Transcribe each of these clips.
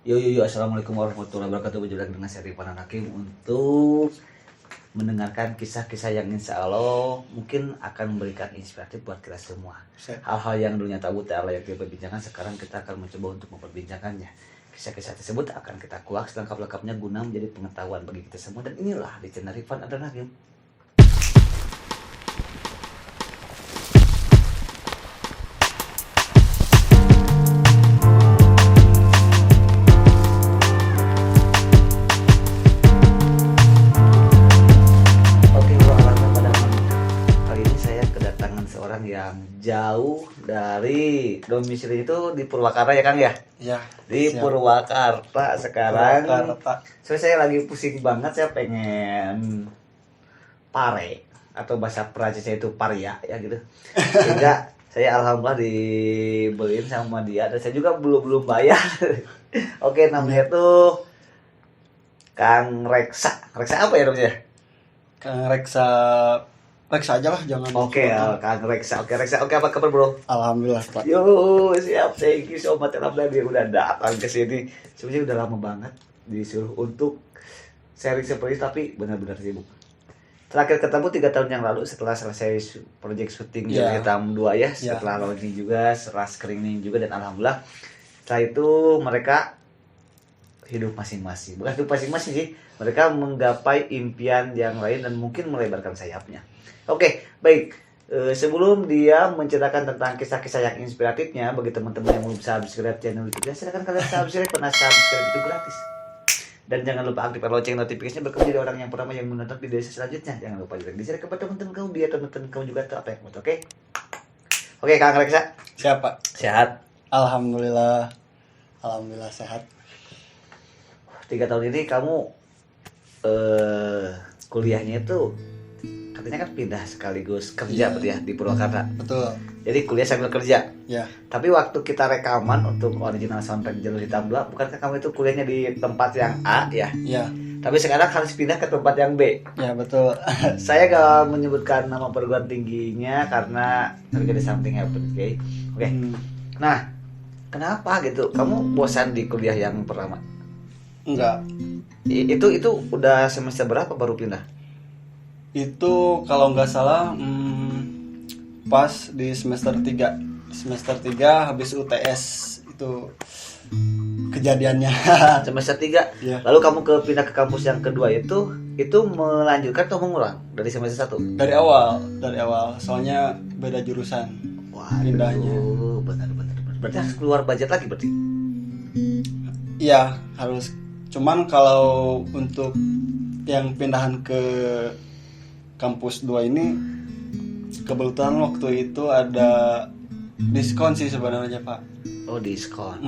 Assalamualaikum warahmatullahi wabarakatuh. Berjumpa lagi dengan saya Rifan Hakim untuk mendengarkan kisah-kisah yang insya Allah mungkin akan memberikan inspiratif buat kita semua. Hal-hal yang dulunya tabu tak layak diperbincangkan, sekarang kita akan mencoba untuk memperbincangkannya. Kisah-kisah tersebut akan kita kuak selengkap-lengkapnya guna menjadi pengetahuan bagi kita semua. Dan inilah di channel Rifan Hakim. Yang jauh dari domisili itu di Purwakarta ya Kang ya? Ya. Di siap. Purwakarta sekarang. Saya lagi pusing banget, saya pengen pare atau bahasa Perancisnya itu paria ya gitu. Sehingga saya alhamdulillah dibeliin sama dia dan saya juga belum bayar. Oke, namanya tuh Kang Reksa. Reksa apa ya namanya? Kang Reksa aja lah, jangan. Oke, Kang Reksa. Oke, Reksa. Oke, apa kabar, Bro? Alhamdulillah, Pak. Yo, siap. Thank you so much. Alhamdulillah dia udah datang ke sini. Sebenarnya udah lama banget disuruh untuk sharing seperti itu, tapi benar-benar sibuk. Terakhir ketemu 3 tahun yang lalu setelah selesai project syuting Jalan Hitam 2 ya, setelah launching juga, setelah screening juga, dan alhamdulillah setelah itu mereka hidup masing-masing. Bukan hidup masing-masing sih, mereka menggapai impian yang lain dan mungkin melebarkan sayapnya. Oke, baik. Sebelum dia menceritakan tentang kisah-kisah yang inspiratifnya bagi teman-teman yang belum subscribe channel YouTube, silakan kalian subscribe karena subscribe itu gratis. Dan jangan lupa aktifkan lonceng notifikasinya berkembang jadi orang yang pertama yang menonton video selanjutnya. Jangan lupa juga di-share kepada teman-teman kamu biar teman-teman kamu juga tahu apa yang mau. Oke? Oke, Kang Reksa. Siapa? Sehat. Alhamdulillah sehat. 3 tahun ini kamu kuliahnya itu katanya kan pindah sekaligus kerja berarti ya di Purwakarta. Betul. Jadi kuliah sambil kerja. Ya. Tapi waktu kita rekaman untuk original soundtrack Jalan Hitam 2, bukankah kamu itu kuliahnya di tempat yang A ya? Ya. Tapi sekarang harus pindah ke tempat yang B. Ya, betul. Saya gak menyebutkan nama perguruan tingginya karena ada something happen, oke? Oke. Nah, kenapa gitu? Kamu bosan di kuliah yang pertama? Enggak. Itu udah semester berapa baru pindah? Itu kalau nggak salah pas di semester 3. Semester 3 habis UTS itu kejadiannya. Semester 3. Ya. Lalu kamu pindah ke kampus yang kedua itu melanjutkan atau mengulang dari semester 1? Dari awal. Soalnya beda jurusan. Wah, pindahnya. Benar. Berarti harus keluar budget lagi berarti? Iya, harus. Cuman kalau untuk yang pindahan ke kampus 2 ini kebetulan waktu itu ada diskon sih sebenarnya, Pak. Oh, diskon.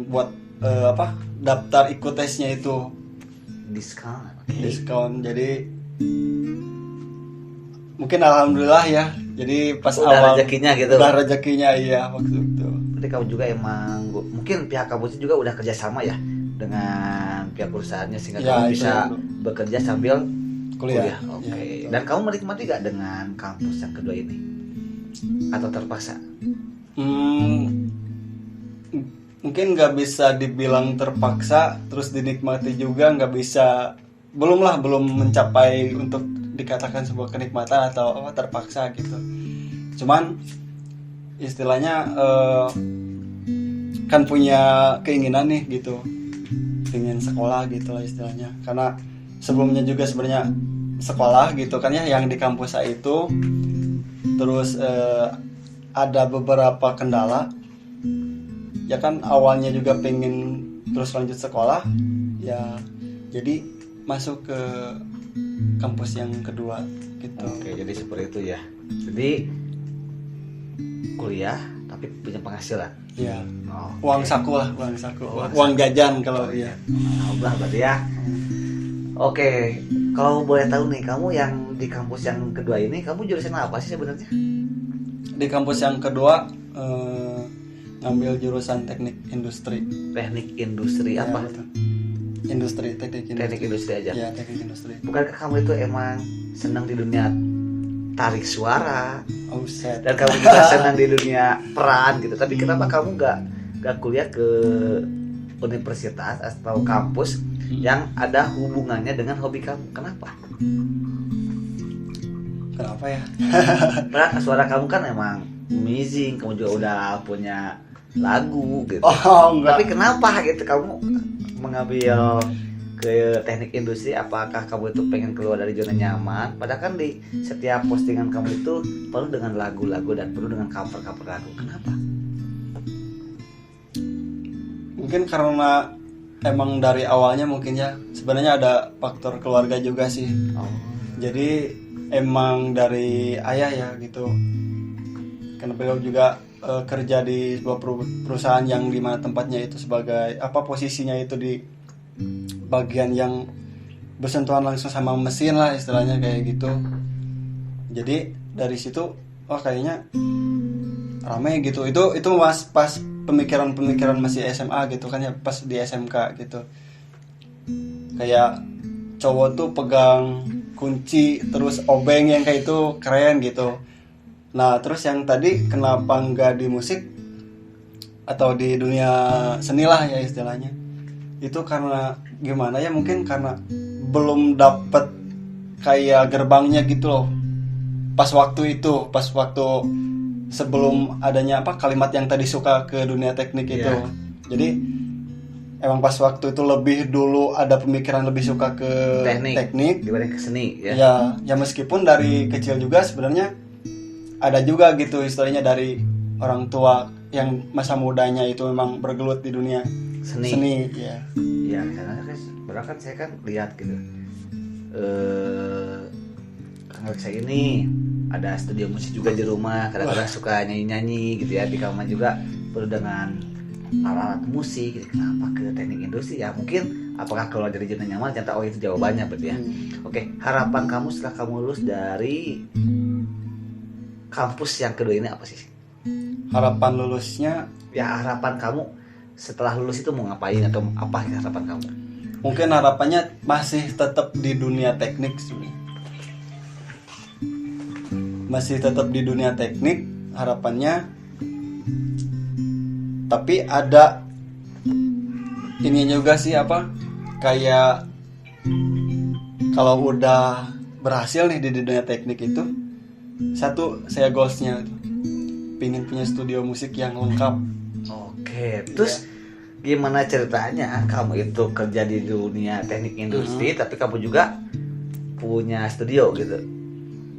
Buat daftar ikut tesnya itu Diskon. Okay. Diskon. Jadi mungkin alhamdulillah ya. Jadi pas udah rezekinya gitu. Udah rezekinya iya waktu itu. Berarti kamu juga emang mungkin pihak kampus juga udah kerjasama ya dengan pihak perusahaannya sehingga kamu bisa bekerja sambil kuliah. Oke. Ya, dan kamu menikmati gak dengan kampus yang kedua ini? Atau terpaksa? Mungkin nggak bisa dibilang terpaksa, terus dinikmati juga nggak bisa. Belum mencapai untuk dikatakan sebuah kenikmatan atau terpaksa gitu. Cuman istilahnya kan punya keinginan nih gitu, pengen sekolah gitu lah istilahnya. Karena sebelumnya juga sebenarnya sekolah gitu kan ya yang di kampus saya itu. Terus ada beberapa kendala. Ya kan awalnya juga pengen terus lanjut sekolah. Ya jadi masuk ke kampus yang kedua gitu. Oke, jadi seperti itu ya. Jadi kuliah tapi punya penghasilan. Iya. Uang saku. Uang jajan kalau iya. Alhamdulillah berarti ya. Oke, kalau boleh tahu nih, kamu yang di kampus yang kedua ini, kamu jurusan apa sih sebenarnya? Di kampus yang kedua ngambil jurusan teknik industri. Teknik industri ya, apa? Betul. Teknik industri aja. Ya, teknik industri. Bukankah kamu itu emang senang di dunia tarik suara? Oh, set. Dan kamu juga senang di dunia peran gitu. Tapi kenapa kamu nggak kuliah ke universitas atau kampus yang ada hubungannya dengan hobi kamu. Kenapa? Kenapa ya? Karena suara kamu kan emang amazing, kamu juga udah punya lagu gitu. Oh enggak. Tapi kenapa gitu kamu mengambil ke teknik industri? Apakah kamu itu pengen keluar dari zona nyaman? Padahal kan di setiap postingan kamu itu penuh dengan lagu-lagu dan penuh dengan cover-cover lagu. Kenapa? Mungkin karena emang dari awalnya mungkin ya sebenarnya ada faktor keluarga juga sih. Oh, Jadi emang dari ayah ya gitu. Karena beliau juga kerja di sebuah perusahaan yang dimana tempatnya itu sebagai posisinya itu di bagian yang bersentuhan langsung sama mesin lah istilahnya kayak gitu. Jadi dari situ kayaknya ramai gitu. Itu pas pemikiran masih SMA gitu kan ya, pas di SMK gitu. Kayak cowok tuh pegang kunci terus obeng yang kayak itu keren gitu. Nah terus yang tadi kenapa nggak di musik atau di dunia seni lah ya istilahnya, itu karena gimana ya, mungkin karena belum dapet kayak gerbangnya gitu loh pas waktu sebelum adanya kalimat yang tadi suka ke dunia teknik itu. Iya. Jadi emang pas waktu itu lebih dulu ada pemikiran lebih suka ke teknik dibanding ke seni ya. ya meskipun dari kecil juga sebenarnya ada juga gitu istilahnya dari orang tua yang masa mudanya itu memang bergelut di dunia seni ya. Ya karena kan saya kan lihat gitu. Kang saya ini ada studio musik juga di rumah, kadang-kadang suka nyanyi-nyanyi gitu ya, di kamar juga penuh dengan alat musik gitu. Kenapa ke teknik industri ya? Mungkin apakah keluar dari zona nyaman? Ternyata itu jawabannya berarti ya. Oke, harapan kamu setelah kamu lulus dari kampus yang kedua ini apa sih? Harapan lulusnya Ya harapan kamu setelah lulus itu mau ngapain atau apa harapan kamu? mungkin harapannya masih tetap di dunia teknik sebenarnya. Masih tetap di dunia teknik harapannya, tapi ada ini juga sih kayak kalau udah berhasil nih di dunia teknik itu, satu saya goalsnya itu pingin punya studio musik yang lengkap. Oke, terus gimana ceritanya kamu itu kerja di dunia teknik industri tapi kamu juga punya studio gitu?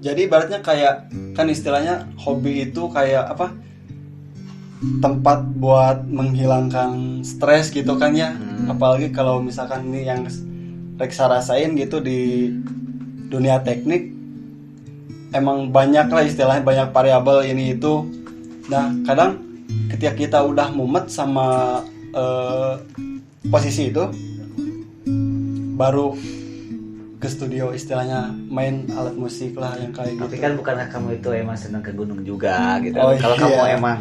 Jadi ibaratnya kayak kan istilahnya hobi itu kayak tempat buat menghilangkan stres gitu kan ya. Apalagi kalau misalkan ini yang Reksa rasain gitu di dunia teknik, emang banyak lah istilahnya, banyak variabel ini itu. Nah kadang ketika kita udah mumet sama posisi itu, baru ke studio istilahnya main alat musik lah yang kayak gitu. Tapi kan bukannya kamu itu emang senang ke gunung juga gitu? Oh, Kalau iya. kamu emang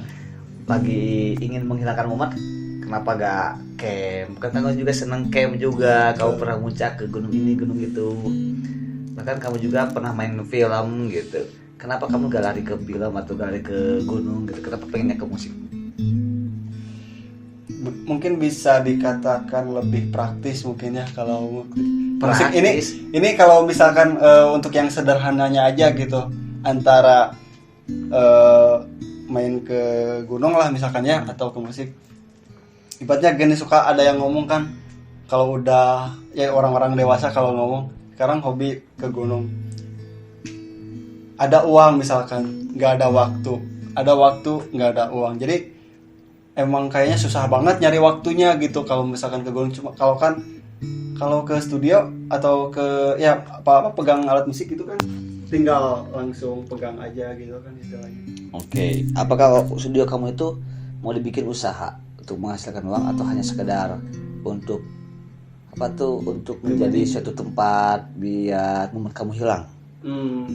lagi ingin menghilangkan momen, kenapa gak camp? Kan kamu juga senang camp juga, kamu pernah muncak ke gunung ini gunung itu, bahkan kamu juga pernah main film gitu. Kenapa kamu gak lari ke film atau gak lari ke gunung gitu? Kenapa pengennya ke musik? Mungkin bisa dikatakan lebih praktis mungkin ya kalau musik Praktis? ini kalau misalkan untuk yang sederhananya aja gitu, antara main ke gunung lah misalkan ya atau ke musik. Ibaratnya gini, suka ada yang ngomong kan kalau udah ya orang-orang dewasa kalau ngomong sekarang hobi ke gunung, ada uang misalkan nggak ada waktu, ada waktu nggak ada uang. Jadi emang kayaknya susah banget nyari waktunya gitu kalau misalkan ke gunung. Cuma kalau ke studio atau ke ya apa pegang alat musik itu kan tinggal langsung pegang aja gitu kan istilahnya. Oke, apakah studio kamu itu mau dibikin usaha untuk menghasilkan uang atau hanya sekedar untuk untuk menjadi suatu tempat biar momen kamu hilang?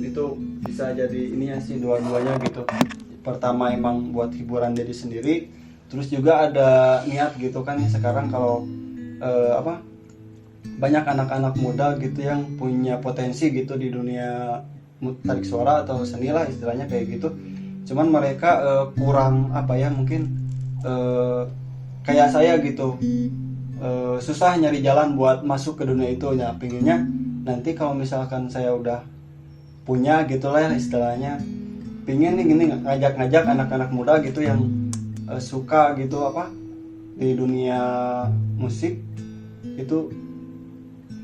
Itu bisa jadi ininya sih, dua-duanya gitu. Pertama emang buat hiburan diri sendiri, terus juga ada niat gitu kan ya sekarang kalau banyak anak-anak muda gitu yang punya potensi gitu di dunia tarik suara atau seni lah istilahnya kayak gitu. Cuman mereka kurang mungkin kayak saya gitu, susah nyari jalan buat masuk ke dunia itu ya. Pinginnya nanti kalau misalkan saya udah punya gitu lah ya istilahnya, pingin nih gini ngajak-ngajak anak-anak muda gitu yang suka gitu apa di dunia musik itu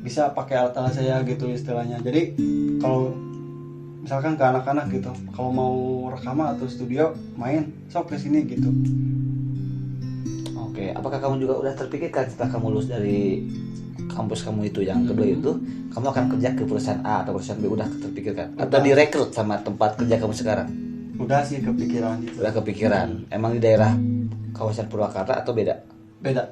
bisa pakai alat-alat saya gitu istilahnya. Jadi kalau misalkan ke anak-anak gitu kalau mau rekaman atau studio main sok ke sini gitu. Oke, apakah kamu juga udah terpikirkan setelah kamu lulus dari kampus kamu itu yang kedua itu, kamu akan kerja ke perusahaan A atau perusahaan B, udah terpikirkan? Atau Udah. direkrut sama tempat kerja kamu sekarang? Udah sih kepikiran gitu. Udah kepikiran. Emang di daerah kawasan Purwakarta atau beda? Beda.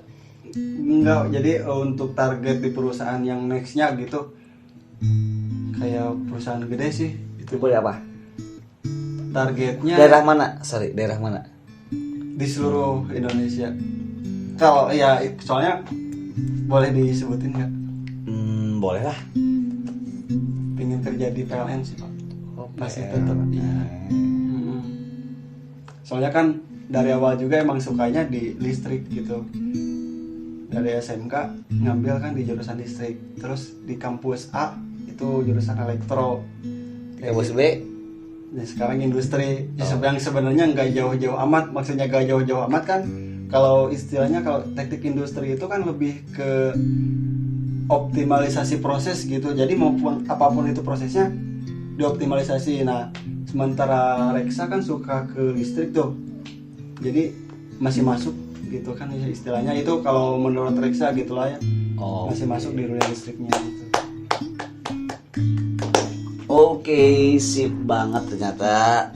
Enggak, jadi untuk target di perusahaan yang nextnya gitu kayak perusahaan gede sih itu. Itu boleh apa? Targetnya Daerah mana? Sorry, daerah mana? di seluruh Indonesia. Kalau ya soalnya boleh disebutin nggak? Boleh lah. Pengen kerja di PLN sih Pak. Masih PLN. tetap iya. Soalnya kan dari awal juga emang sukanya di listrik gitu. Dari SMK ngambil kan di jurusan listrik, terus di kampus A itu jurusan elektro. Kampus B? Nah, sekarang industri yang sebenarnya nggak jauh-jauh amat, maksudnya nggak jauh-jauh amat kan. Kalau istilahnya kalau teknik industri itu kan lebih ke optimalisasi proses gitu. Jadi maupun apapun itu prosesnya dioptimalisasi. Nah, sementara Reksa kan suka ke listrik tuh. Jadi masih masuk gitu kan istilahnya itu kalau menurut Reksa gitulah ya. Oh. Masih masuk di dunia listriknya gitu. Oke, sip banget ternyata.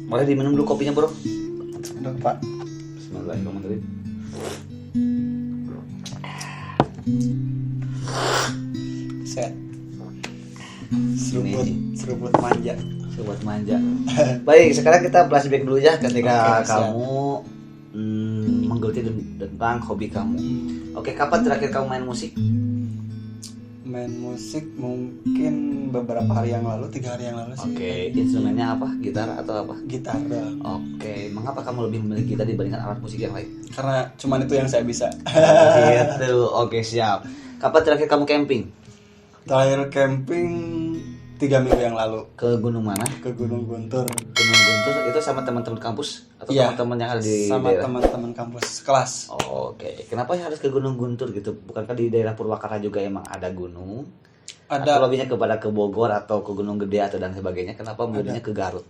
Boleh diminum dulu kopinya, Bro. Udah Pak. Bismillahirrahmanirrahim. Set. Seruput manja. Sobat manja. Baik, sekarang kita flashback dulu ya ketika Oke, siap. kamu menggeluti tentang hobi kamu. Oke, kapan terakhir kamu main musik? Main musik mungkin beberapa hari yang lalu, 3 hari yang lalu sih. Oke, instrumennya apa? Gitar atau apa? Gitar dah. Oke, mengapa kamu lebih memilih gitar dibandingkan alat musik yang lain? Karena cuman itu yang saya bisa. Gitu. Oke, siap. Kapan terakhir kamu camping? Terakhir camping 3 minggu yang lalu Ke gunung mana? ke Gunung Guntur. Gunung Guntur itu sama teman-teman kampus atau Iya, teman-teman yang ada di sama daerah? teman-teman kampus kelas. Oke, kenapa harus ke Gunung Guntur gitu? Bukankah di daerah Purwakarta juga emang ada gunung? Atau Ada lebihnya kepada ke Bogor atau ke Gunung Gede atau dan sebagainya? Kenapa milihnya ke Garut?